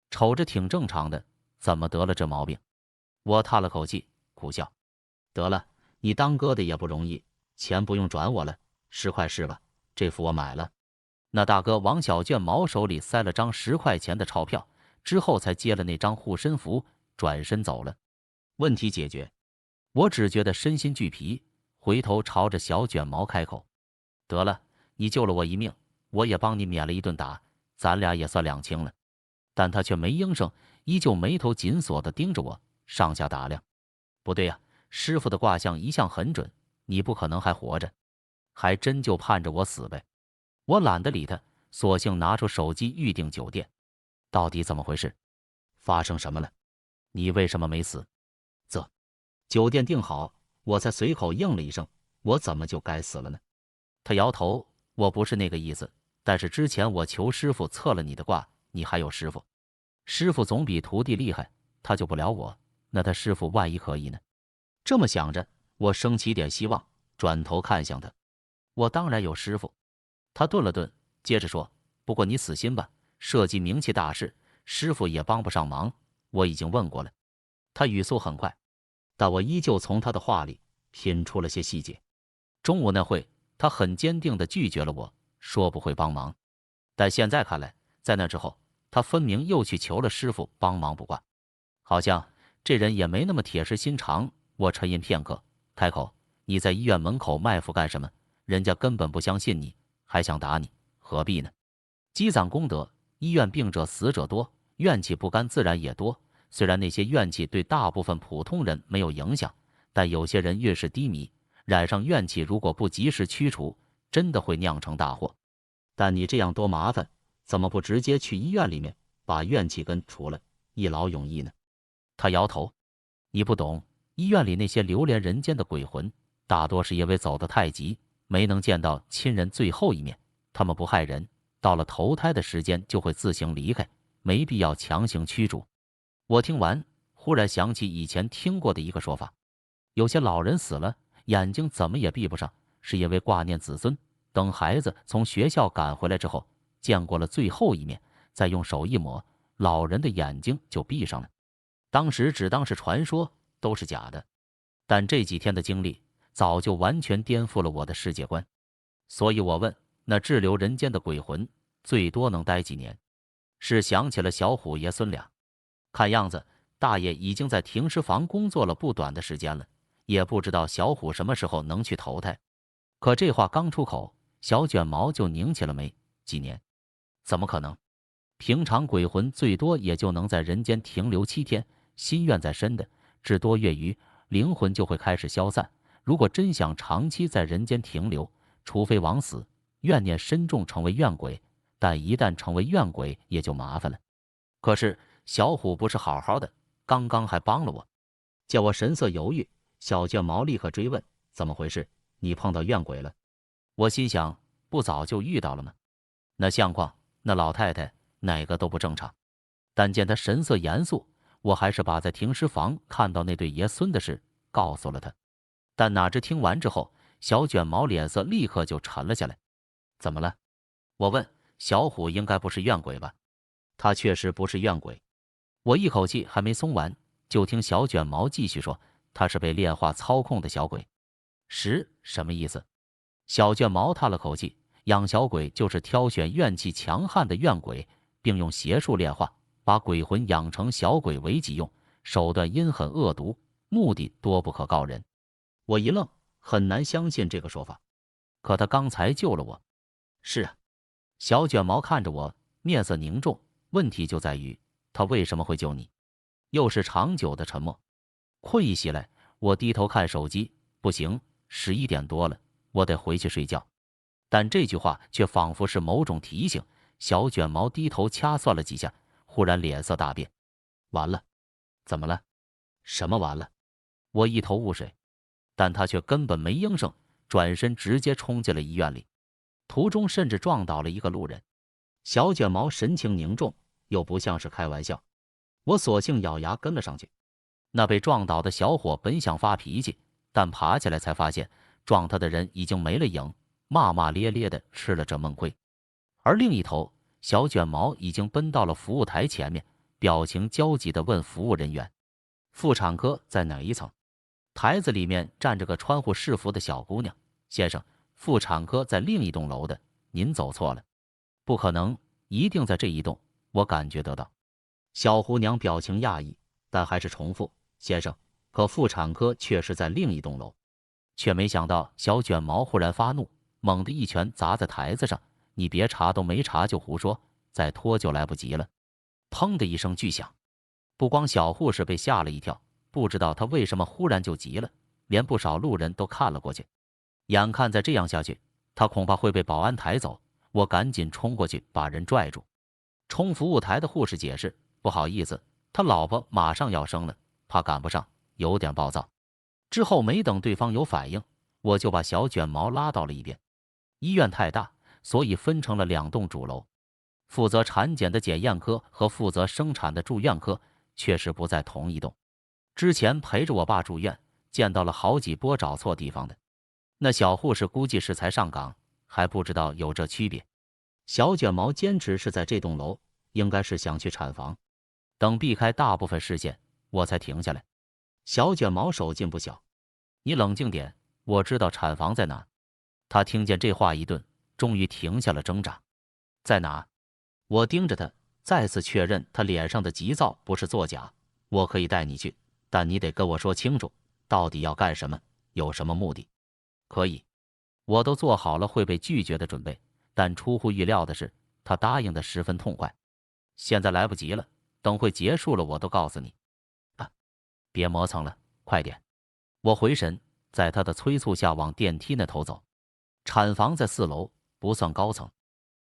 瞅着挺正常的，怎么得了这毛病？”我叹了口气，苦笑：“得了，你当哥的也不容易，钱不用转我了，10块是吧？这幅我买了。”那大哥往小卷毛手里塞了张10块钱的钞票，之后才接了那张护身符，转身走了。问题解决，我只觉得身心俱疲，回头朝着小卷毛开口：“得了，你救了我一命，我也帮你免了一顿打，咱俩也算两清了。”但他却没应声，依旧眉头紧锁地盯着我，上下打量。不对呀，师傅的卦象一向很准，你不可能还活着，还真就盼着我死呗。我懒得理他，索性拿出手机预订酒店。到底怎么回事？发生什么了？你为什么没死？酒店订好，我才随口应了一声：“我怎么就该死了呢？”他摇头：“我不是那个意思，但是之前我求师傅测了你的卦，你还有师傅，师傅总比徒弟厉害，他救不了我，那他师傅万一可以呢？”这么想着，我升起点希望，转头看向他：“我当然有师傅。”他顿了顿，接着说：“不过你死心吧，涉及名气大事，师傅也帮不上忙，我已经问过了。”他语速很快，但我依旧从他的话里品出了些细节。中午那会，他很坚定地拒绝了我，说不会帮忙。但现在看来，在那之后，他分明又去求了师傅帮忙卜卦，好像这人也没那么铁石心肠。我沉吟片刻，开口：“你在医院门口埋伏干什么？人家根本不相信你，还想打你，何必呢？积攒功德，医院病者死者多，怨气不甘自然也多。虽然那些怨气对大部分普通人没有影响，但有些人运势低迷，染上怨气如果不及时驱除，真的会酿成大祸。但你这样多麻烦，怎么不直接去医院里面把怨气根除了，一劳永逸呢？”他摇头：“你不懂，医院里那些流连人间的鬼魂，大多是因为走得太急，没能见到亲人最后一面。他们不害人，到了投胎的时间就会自行离开，没必要强行驱逐。”我听完，忽然想起以前听过的一个说法：有些老人死了，眼睛怎么也闭不上，是因为挂念子孙，等孩子从学校赶回来之后，见过了最后一面，再用手一抹，老人的眼睛就闭上了。当时只当是传说，都是假的。但这几天的经历，早就完全颠覆了我的世界观。所以我问，那滞留人间的鬼魂，最多能待几年？是想起了小虎爷孙俩。看样子，大爷已经在停尸房工作了不短的时间了，也不知道小虎什么时候能去投胎。可这话刚出口，小卷毛就拧起了眉：“几年？怎么可能？平常鬼魂最多也就能在人间停留7天，心愿再深的，至多月余，灵魂就会开始消散。如果真想长期在人间停留，除非枉死，怨念深重成为怨鬼，但一旦成为怨鬼，也就麻烦了。可是小虎不是好好的，刚刚还帮了我。”见我神色犹豫，小卷毛立刻追问：“怎么回事？你碰到怨鬼了？”我心想，不早就遇到了吗？那相况，那老太太，哪个都不正常。但见他神色严肃，我还是把在停尸房看到那对爷孙的事告诉了他。但哪知听完之后，小卷毛脸色立刻就沉了下来。“怎么了？”我问。小虎应该不是怨鬼吧？他确实不是怨鬼。我一口气还没松完，就听小卷毛继续说：“他是被炼化操控的小鬼。”什么意思？小卷毛叹了口气：“养小鬼就是挑选怨气强悍的怨鬼，并用邪术炼化，把鬼魂养成小鬼为己用，手段阴狠恶毒，目的多不可告人。”我一愣，很难相信这个说法。可他刚才救了我。是啊。小卷毛看着我，面色凝重。问题就在于他为什么会救你？又是长久的沉默。困意袭来，我低头看手机，不行，11点多了，我得回去睡觉。但这句话却仿佛是某种提醒。小卷毛低头掐算了几下，忽然脸色大变。完了，怎么了？什么完了？我一头雾水，但他却根本没应声，转身直接冲进了医院里，途中甚至撞倒了一个路人。小卷毛神情凝重，又不像是开玩笑，我索性咬牙跟了上去。那被撞倒的小伙本想发脾气，但爬起来才发现撞他的人已经没了影，骂骂咧咧的吃了这闷亏。而另一头，小卷毛已经奔到了服务台前面，表情焦急地问服务人员：“妇产科在哪一层？”台子里面站着个穿护士服的小姑娘：“先生，妇产科在另一栋楼的，您走错了。”“不可能，一定在这一栋。”我感觉得到。小姑娘表情讶异，但还是重复：“先生，可妇产科确实在另一栋楼。”却没想到小卷毛忽然发怒，猛地一拳砸在台子上：“你别查都没查就胡说，再拖就来不及了！”砰的一声巨响，不光小护士被吓了一跳，不知道他为什么忽然就急了，连不少路人都看了过去。眼看再这样下去，他恐怕会被保安抬走，我赶紧冲过去把人拽住。冲服务台的护士解释：“不好意思，他老婆马上要生了，怕赶不上，有点暴躁。”之后没等对方有反应，我就把小卷毛拉到了一边。医院太大，所以分成了2栋主楼，负责产检的检验科和负责生产的住院科确实不在同一栋。之前陪着我爸住院，见到了好几波找错地方的。那小护士估计是才上岗，还不知道有这区别。小卷毛坚持是在这栋楼，应该是想去产房。等避开大部分视线，我才停下来。小卷毛手劲不小，你冷静点，我知道产房在哪。他听见这话一顿，终于停下了挣扎。在哪？我盯着他，再次确认他脸上的急躁不是作假。我可以带你去，但你得跟我说清楚，到底要干什么，有什么目的。可以，我都做好了会被拒绝的准备，但出乎意料的是，他答应得十分痛快。现在来不及了，等会结束了我都告诉你。啊，别磨蹭了，快点！我回神，在他的催促下往电梯那头走。产房在4楼，不算高层，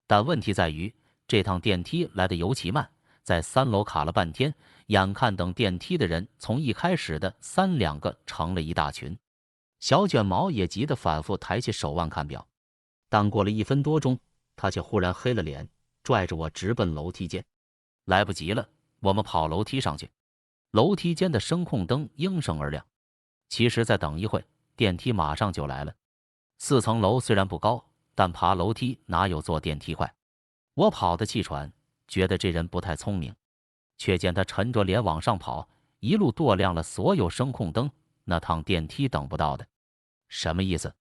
但问题在于这趟电梯来得尤其慢，在3楼卡了半天，眼看等电梯的人从一开始的3两个成了一大群。小卷毛也急得反复抬起手腕看表，但过了1分多钟，他却忽然黑了脸，拽着我直奔楼梯间。来不及了，我们跑楼梯上去。楼梯间的声控灯应声而亮。其实再等一会，电梯马上就来了。4层楼虽然不高，但爬楼梯哪有坐电梯快？我跑得气喘，觉得这人不太聪明，却见他沉着脸往上跑，一路跺亮了所有声控灯，那趟电梯等不到的。什么意思？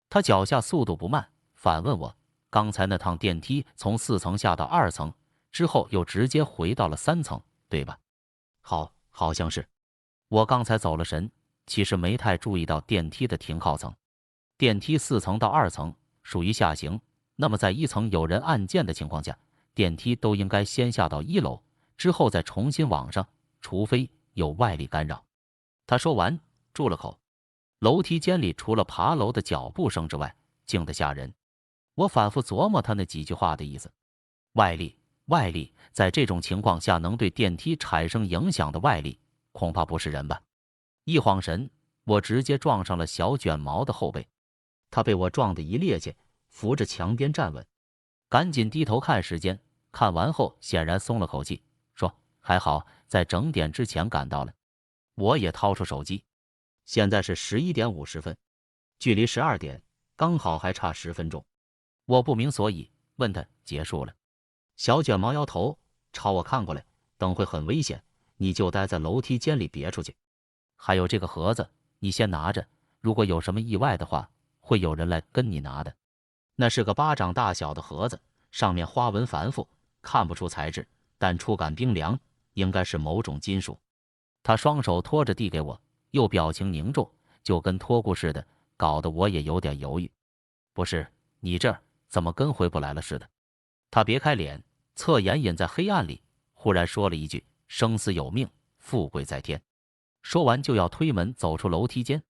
他脚下速度不慢，反问我：“刚才那趟电梯从4层下到2层，之后又直接回到了3层，对吧？”好像是。我刚才走了神，其实没太注意到电梯的停靠层。电梯4层到2层属于下行，那么在1层有人按键的情况下，电梯都应该先下到1楼，之后再重新往上，除非有外力干扰。他说完，住了口。楼梯间里除了爬楼的脚步声之外，静得吓人。我反复琢磨他那几句话的意思。外力，在这种情况下能对电梯产生影响的外力，恐怕不是人吧？一晃神，我直接撞上了小卷毛的后背，他被我撞得一趔趄，扶着墙边站稳，赶紧低头看时间，看完后显然松了口气，说：“还好，在整点之前赶到了。”我也掏出手机，现在是11点50分，距离12点刚好还差10分钟。我不明所以，问他结束了。小卷毛摇头，朝我看过来，等会很危险，你就待在楼梯间里别出去。还有这个盒子，你先拿着，如果有什么意外的话，会有人来跟你拿的。那是个巴掌大小的盒子，上面花纹繁复，看不出材质，但触感冰凉，应该是某种金属。他双手托着递给我，又表情凝重，就跟托孤似的，搞得我也有点犹豫。不是，你这儿怎么跟回不来了似的？他别开脸，侧眼隐在黑暗里，忽然说了一句：“生死有命，富贵在天。”说完就要推门走出楼梯间，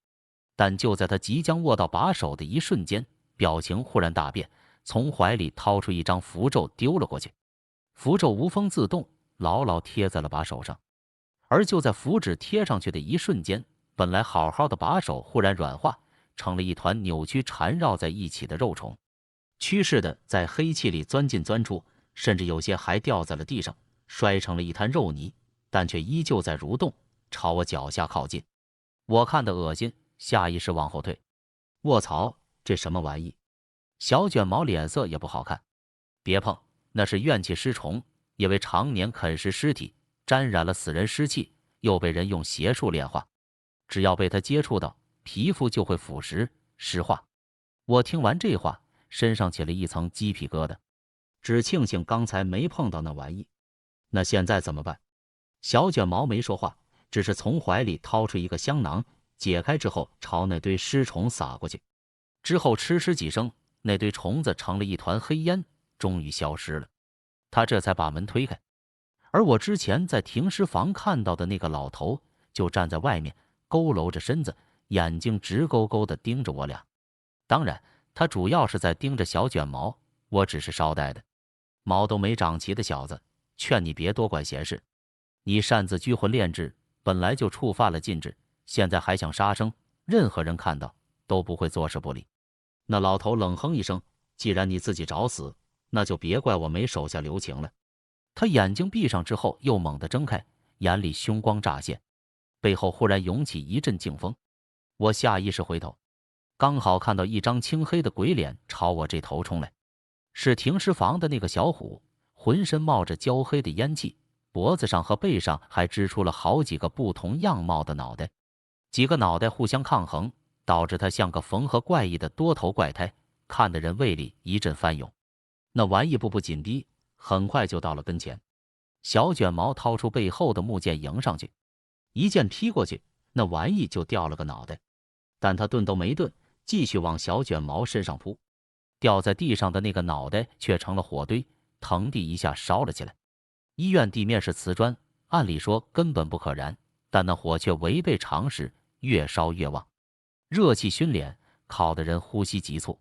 但就在他即将握到把手的一瞬间，表情忽然大变，从怀里掏出一张符咒丢了过去。符咒无风自动，牢牢贴在了把手上。而就在符纸贴上去的一瞬间，本来好好的把手忽然软化，成了一团扭曲缠绕在一起的肉虫，趋势的在黑气里钻进钻出，甚至有些还掉在了地上，摔成了一滩肉泥，但却依旧在蠕动，朝我脚下靠近。我看得恶心，下意识往后退。卧槽，这什么玩意？小卷毛脸色也不好看。别碰，那是怨气尸虫，因为常年啃食尸体，沾染了死人尸气，又被人用邪术炼化，只要被它接触到，皮肤就会腐蚀尸化。我听完这话，身上起了一层鸡皮疙瘩，只庆幸刚才没碰到那玩意。那现在怎么办？小卷毛没说话，只是从怀里掏出一个香囊，解开之后朝那堆尸虫撒过去。之后嗤嗤几声，那堆虫子成了一团黑烟，终于消失了。他这才把门推开，而我之前在停尸房看到的那个老头就站在外面，佝偻着身子，眼睛直勾勾地盯着我俩。当然，他主要是在盯着小卷毛，我只是捎带的。毛都没长齐的小子，劝你别多管闲事。你擅自拘魂炼制，本来就触犯了禁制，现在还想杀生，任何人看到都不会坐视不理。那老头冷哼一声，既然你自己找死，那就别怪我没手下留情了。他眼睛闭上之后又猛地睁开，眼里凶光乍现，背后忽然涌起一阵劲风。我下意识回头，刚好看到一张青黑的鬼脸朝我这头冲来，是停尸房的那个小虎，浑身冒着焦黑的烟气，脖子上和背上还支出了好几个不同样貌的脑袋，几个脑袋互相抗衡，导致他像个缝合怪异的多头怪胎，看得人胃里一阵翻涌。那玩意步步紧逼，很快就到了跟前。小卷毛掏出背后的木剑迎上去，一剑劈过去，那玩意就掉了个脑袋，但他顿都没顿，继续往小卷毛身上扑。掉在地上的那个脑袋却成了火堆，腾地一下烧了起来。医院地面是瓷砖，按理说根本不可燃，但那火却违背常识，越烧越旺，热气熏脸，烤得人呼吸急促。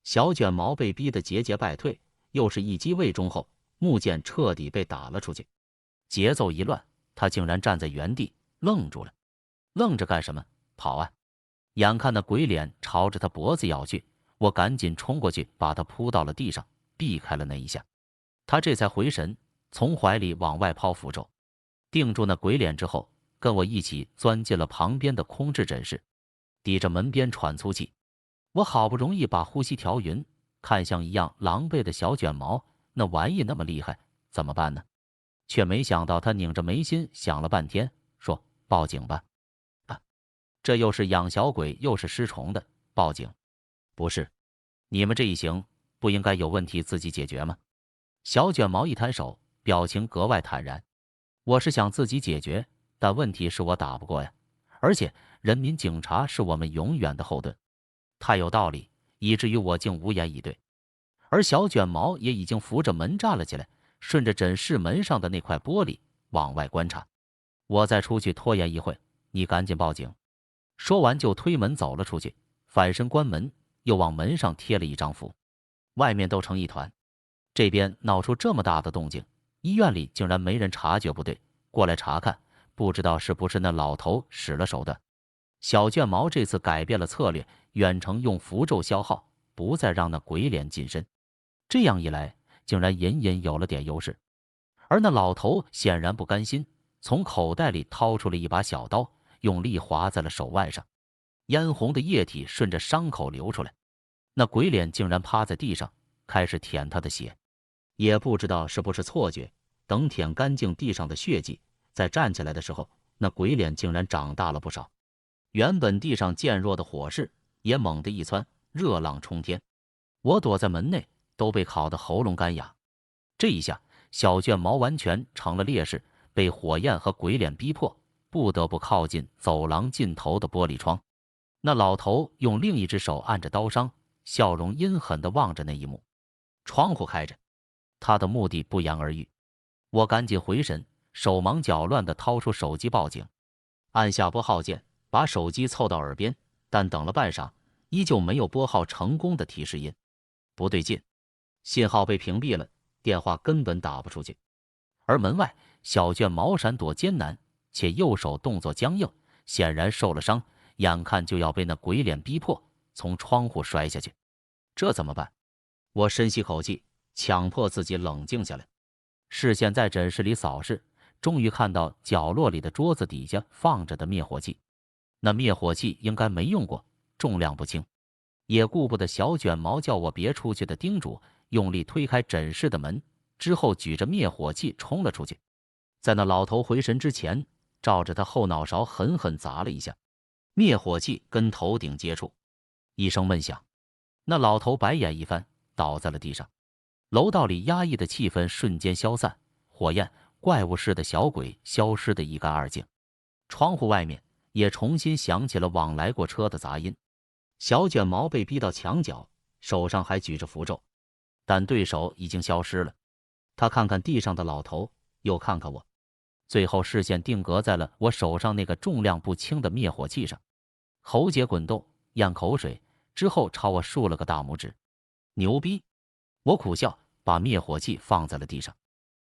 小卷毛被逼得节节败退，又是一击未中后，木剑彻底被打了出去。节奏一乱，他竟然站在原地愣住了。愣着干什么？跑啊！眼看那鬼脸朝着他脖子咬去，我赶紧冲过去把他扑到了地上，避开了那一下。他这才回神，从怀里往外抛符咒，定住那鬼脸之后，跟我一起钻进了旁边的空置诊室，抵着门边喘粗气。我好不容易把呼吸调匀，看向一样狼狈的小卷毛，那玩意那么厉害，怎么办呢？却没想到他拧着眉心想了半天，说：“报警吧。”啊，这又是养小鬼又是尸虫的，报警？不是，你们这一行不应该有问题自己解决吗？小卷毛一摊手，表情格外坦然。我是想自己解决，但问题是我打不过呀，而且人民警察是我们永远的后盾。太有道理，以至于我竟无言以对。而小卷毛也已经扶着门站了起来，顺着诊室门上的那块玻璃往外观察。我再出去拖延一会，你赶紧报警。说完就推门走了出去，反身关门，又往门上贴了一张符。外面都成一团，这边闹出这么大的动静，医院里竟然没人察觉不对，过来查看，不知道是不是那老头使了手段。小卷毛这次改变了策略，远程用符咒消耗，不再让那鬼脸近身。这样一来，竟然隐隐有了点优势。而那老头显然不甘心，从口袋里掏出了一把小刀，用力划在了手腕上，嫣红的液体顺着伤口流出来。那鬼脸竟然趴在地上，开始舔他的血。也不知道是不是错觉，等舔干净地上的血迹，再站起来的时候，那鬼脸竟然长大了不少。原本地上渐弱的火势也猛地一窜，热浪冲天。我躲在门内，都被烤得喉咙干哑。这一下，小卷毛完全成了劣势，被火焰和鬼脸逼迫，不得不靠近走廊尽头的玻璃窗。那老头用另一只手按着刀伤，笑容阴狠地望着那一幕。窗户开着，他的目的不言而喻。我赶紧回神，手忙脚乱地掏出手机报警，按下拨号键，把手机凑到耳边，但等了半晌，依旧没有拨号成功的提示音。不对劲，信号被屏蔽了，电话根本打不出去。而门外，小卷毛闪躲艰难，且右手动作僵硬，显然受了伤，眼看就要被那鬼脸逼迫从窗户摔下去。这怎么办？我深吸口气，强迫自己冷静下来，视线在诊室里扫视，终于看到角落里的桌子底下放着的灭火器。那灭火器应该没用过，重量不轻。也顾不得小卷毛叫我别出去的叮嘱，用力推开诊室的门，之后举着灭火器冲了出去。在那老头回神之前，照着他后脑勺狠狠砸了一下，灭火器跟头顶接触，一声闷响，那老头白眼一翻，倒在了地上。楼道里压抑的气氛瞬间消散，火焰怪物似的小鬼消失得一干二净。窗户外面也重新响起了往来过车的杂音。小卷毛被逼到墙角，手上还举着符咒，但对手已经消失了。他看看地上的老头，又看看我，最后视线定格在了我手上那个重量不轻的灭火器上。喉结滚动，咽口水，之后朝我竖了个大拇指。牛逼！我苦笑，把灭火器放在了地上，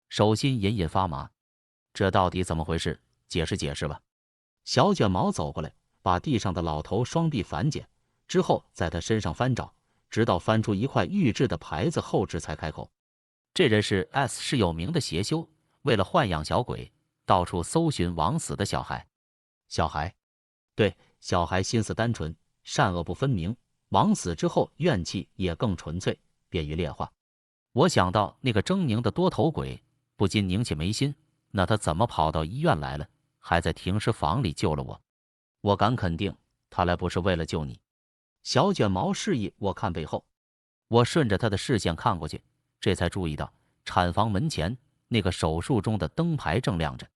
手心隐隐发麻。这到底怎么回事？解释解释吧。小卷毛走过来，把地上的老头双臂反剪，之后在他身上翻找，直到翻出一块预制的牌子后置才开口。这人是 S 市有名的邪修，为了豢养小鬼，到处搜寻枉死的小孩。小孩？对，小孩心思单纯，善恶不分明，枉死之后怨气也更纯粹，便于炼化。我想到那个狰狞的多头鬼，不禁拧起眉心。那他怎么跑到医院来了，还在停尸房里救了我？我敢肯定，他来不是为了救你。小卷毛示意我看背后，我顺着他的视线看过去，这才注意到产房门前那个手术中的灯牌正亮着，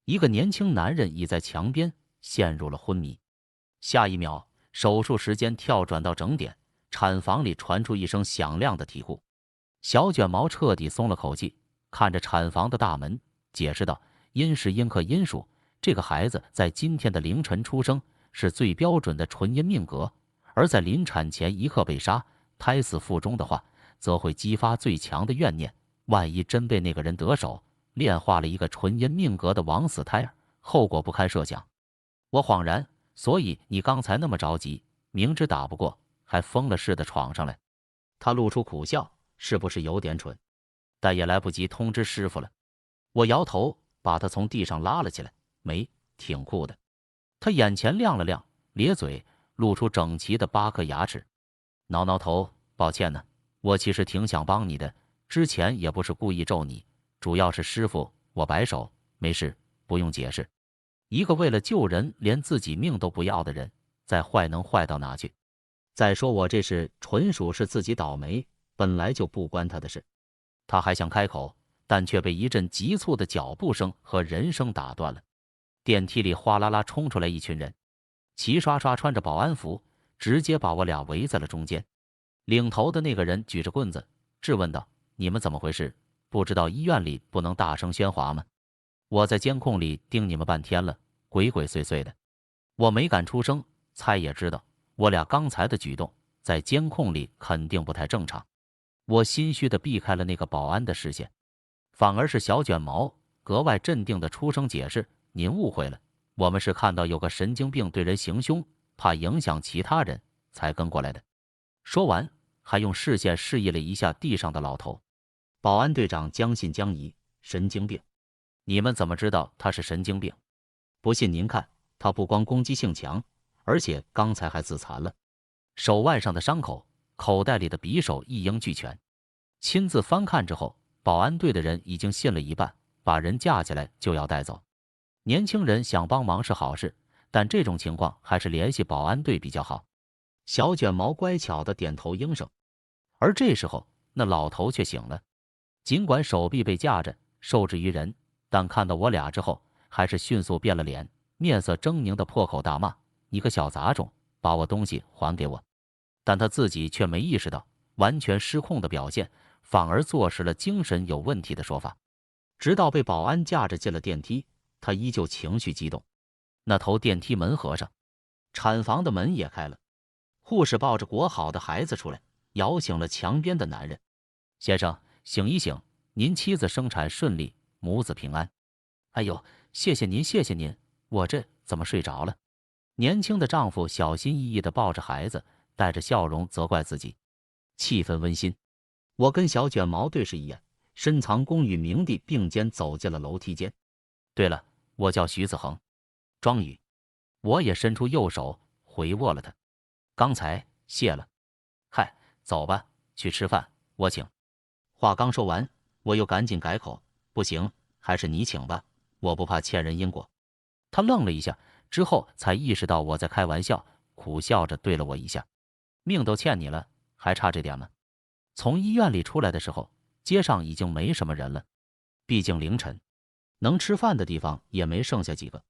一个年轻男人倚在墙边，陷入了昏迷。下一秒，手术时间跳转到整点，产房里传出一声响亮的啼哭。小卷毛彻底松了口气，看着产房的大门，解释道：“阴是阴克阴数，这个孩子在今天的凌晨出生，是最标准的纯阴命格，而在临产前一刻被杀，胎死腹中的话，则会激发最强的怨念。万一真被那个人得手，炼化了一个纯阴命格的枉死胎儿，后果不堪设想。”我恍然，所以你刚才那么着急，明知打不过，还疯了似的闯上来。他露出苦笑，是不是有点蠢？但也来不及通知师傅了。我摇头，把他从地上拉了起来。没，挺酷的。他眼前亮了亮，咧嘴，露出整齐的8颗牙齿，挠挠头，抱歉呢，我其实挺想帮你的，之前也不是故意咒你，主要是师傅，我摆手，没事，不用解释。一个为了救人连自己命都不要的人，再坏能坏到哪去？再说我这事纯属是自己倒霉，本来就不关他的事。他还想开口，但却被一阵急促的脚步声和人声打断了。电梯里哗啦啦冲出来一群人，齐刷刷穿着保安服，直接把我俩围在了中间。领头的那个人举着棍子质问道：“你们怎么回事？不知道医院里不能大声喧哗吗？我在监控里盯你们半天了，鬼鬼祟祟的。”我没敢出声，猜也知道我俩刚才的举动在监控里肯定不太正常。我心虚地避开了那个保安的视线，反而是小卷毛格外镇定地出声解释：“您误会了，我们是看到有个神经病对人行凶，怕影响其他人，才跟过来的。”说完，还用视线示意了一下地上的老头。保安队长将信将疑：“神经病？你们怎么知道他是神经病？不信您看，他不光攻击性强，而且刚才还自残了，手腕上的伤口，口袋里的匕首一应俱全。”亲自翻看之后，保安队的人已经信了一半，把人架起来就要带走。年轻人想帮忙是好事，但这种情况还是联系保安队比较好。小卷毛乖巧地点头应声。而这时候，那老头却醒了，尽管手臂被架着，受制于人，但看到我俩之后，还是迅速变了脸，面色狰狞地破口大骂：“你个小杂种，把我东西还给我！”但他自己却没意识到，完全失控的表现，反而坐实了精神有问题的说法。直到被保安架着进了电梯，他依旧情绪激动。那头电梯门合上，产房的门也开了，护士抱着裹好的孩子出来，摇醒了墙边的男人：“先生，醒一醒，您妻子生产顺利，母子平安。”“哎呦，谢谢您，谢谢您。我这怎么睡着了？年轻的丈夫小心翼翼地抱着孩子，带着笑容责怪自己，气氛温馨。我跟小卷毛对视一眼，深藏功与名地并肩走进了楼梯间。对了，我叫徐子恒，庄宇。我也伸出右手回握了他。刚才谢了。嗨，走吧，去吃饭，我请。话刚说完，我又赶紧改口，不行，还是你请吧，我不怕欠人因果。他愣了一下，之后才意识到我在开玩笑，苦笑着对了我一下。命都欠你了，还差这点吗？从医院里出来的时候，街上已经没什么人了，毕竟凌晨，能吃饭的地方也没剩下几个。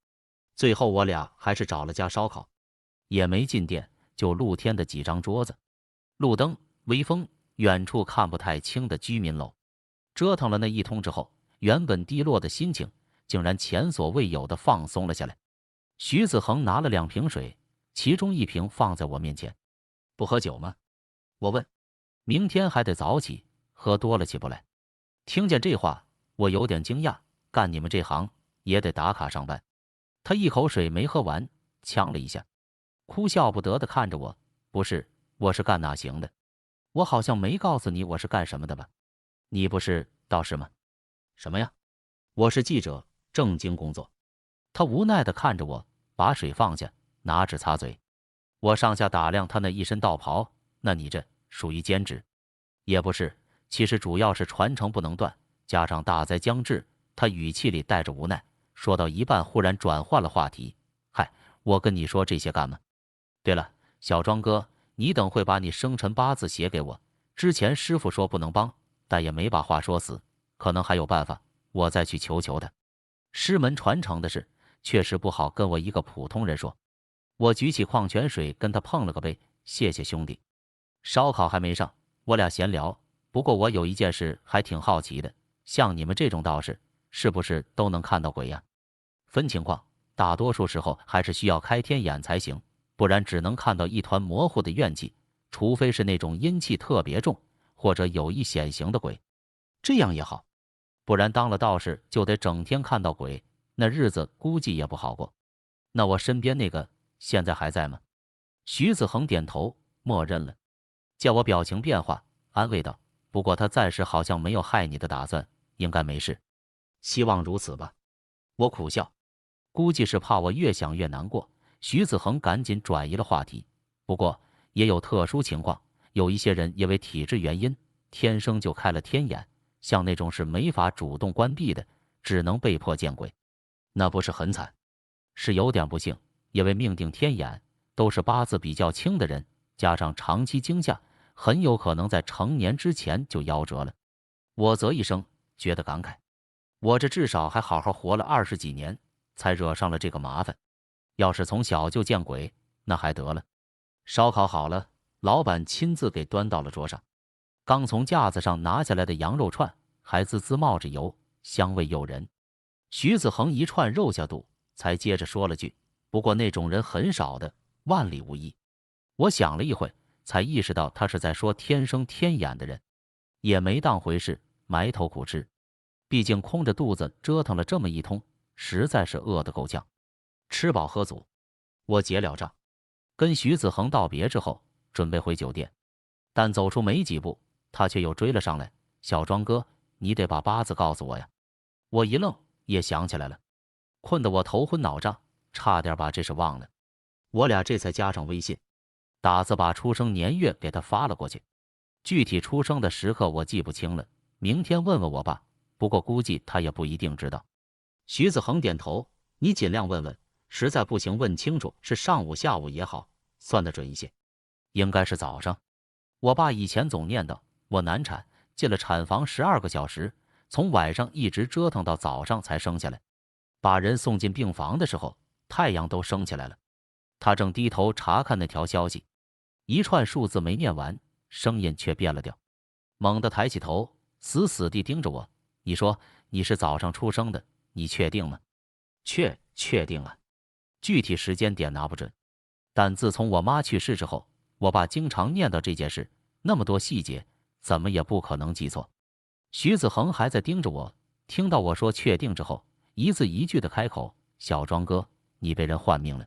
最后我俩还是找了家烧烤，也没进店，就露天的几张桌子，路灯、微风，远处看不太清的居民楼。折腾了那一通之后，原本低落的心情竟然前所未有的放松了下来。徐子恒拿了2瓶水，其中1瓶放在我面前。不喝酒吗？我问。明天还得早起，喝多了起不来。听见这话，我有点惊讶，干你们这行也得打卡上班。他一口水没喝完，呛了一下，哭笑不得地看着我。不是，我是干哪行的？我好像没告诉你我是干什么的吧？你不是道士吗？什么呀？我是记者，正经工作。他无奈地看着我，把水放下，拿纸擦嘴。我上下打量他那一身道袍，那你这属于兼职？也不是，其实主要是传承不能断，加上大灾将至。他语气里带着无奈，说到一半忽然转换了话题。嗨，我跟你说这些干嘛？对了，小庄哥，你等会把你生辰八字写给我。之前师傅说不能帮，但也没把话说死，可能还有办法，我再去求求他。师门传承的事，确实不好跟我一个普通人说。我举起矿泉水跟他碰了个杯，谢谢兄弟。烧烤还没上，我俩闲聊。不过我有一件事还挺好奇的，像你们这种道士，是不是都能看到鬼呀？分情况，大多数时候还是需要开天眼才行，不然只能看到一团模糊的怨气，除非是那种阴气特别重或者有意显形的鬼，这样也好。不然当了道士就得整天看到鬼，那日子估计也不好过。那我身边那个现在还在吗？徐子恒点头，默认了。见我表情变化，安慰道：“不过他暂时好像没有害你的打算，应该没事。希望如此吧。”我苦笑，估计是怕我越想越难过。徐子恒赶紧转移了话题。不过也有特殊情况，有一些人因为体质原因，天生就开了天眼，像那种是没法主动关闭的，只能被迫见鬼。那不是很惨？是有点不幸，因为命定天眼都是八字比较轻的人，加上长期惊吓，很有可能在成年之前就夭折了。我啧一声，觉得感慨，我这至少还好好活了20几年，才惹上了这个麻烦。要是从小就见鬼，那还得了。烧烤好了，老板亲自给端到了桌上。刚从架子上拿下来的羊肉串还滋滋冒着油，香味诱人。徐子恒一串肉下肚，才接着说了句：“不过那种人很少的，万里无一。”我想了一会，才意识到他是在说天生天眼的人，也没当回事，埋头苦吃。毕竟空着肚子折腾了这么一通，实在是饿得够呛。吃饱喝足，我结了账，跟徐子恒道别之后，准备回酒店。但走出没几步，他却又追了上来：“小庄哥，你得把八字告诉我呀！”我一愣，也想起来了，困得我头昏脑胀，差点把这事忘了。我俩这才加上微信，打字把出生年月给他发了过去。具体出生的时刻我记不清了，明天问问我爸，不过估计他也不一定知道。徐子恒点头：“你尽量问问，实在不行问清楚是上午下午也好，算得准一些。”应该是早上。我爸以前总念叨我难产，进了产房12个小时，从晚上一直折腾到早上才生下来。把人送进病房的时候，太阳都升起来了。他正低头查看那条消息，一串数字没念完，声音却变了调，猛地抬起头，死死地盯着我：“你说你是早上出生的，你确定吗？”确定啊，具体时间点拿不准。但自从我妈去世之后，我爸经常念叨这件事，那么多细节，怎么也不可能记错。徐子恒还在盯着我，听到我说确定之后，一字一句的开口：“小庄哥，你被人换命了。”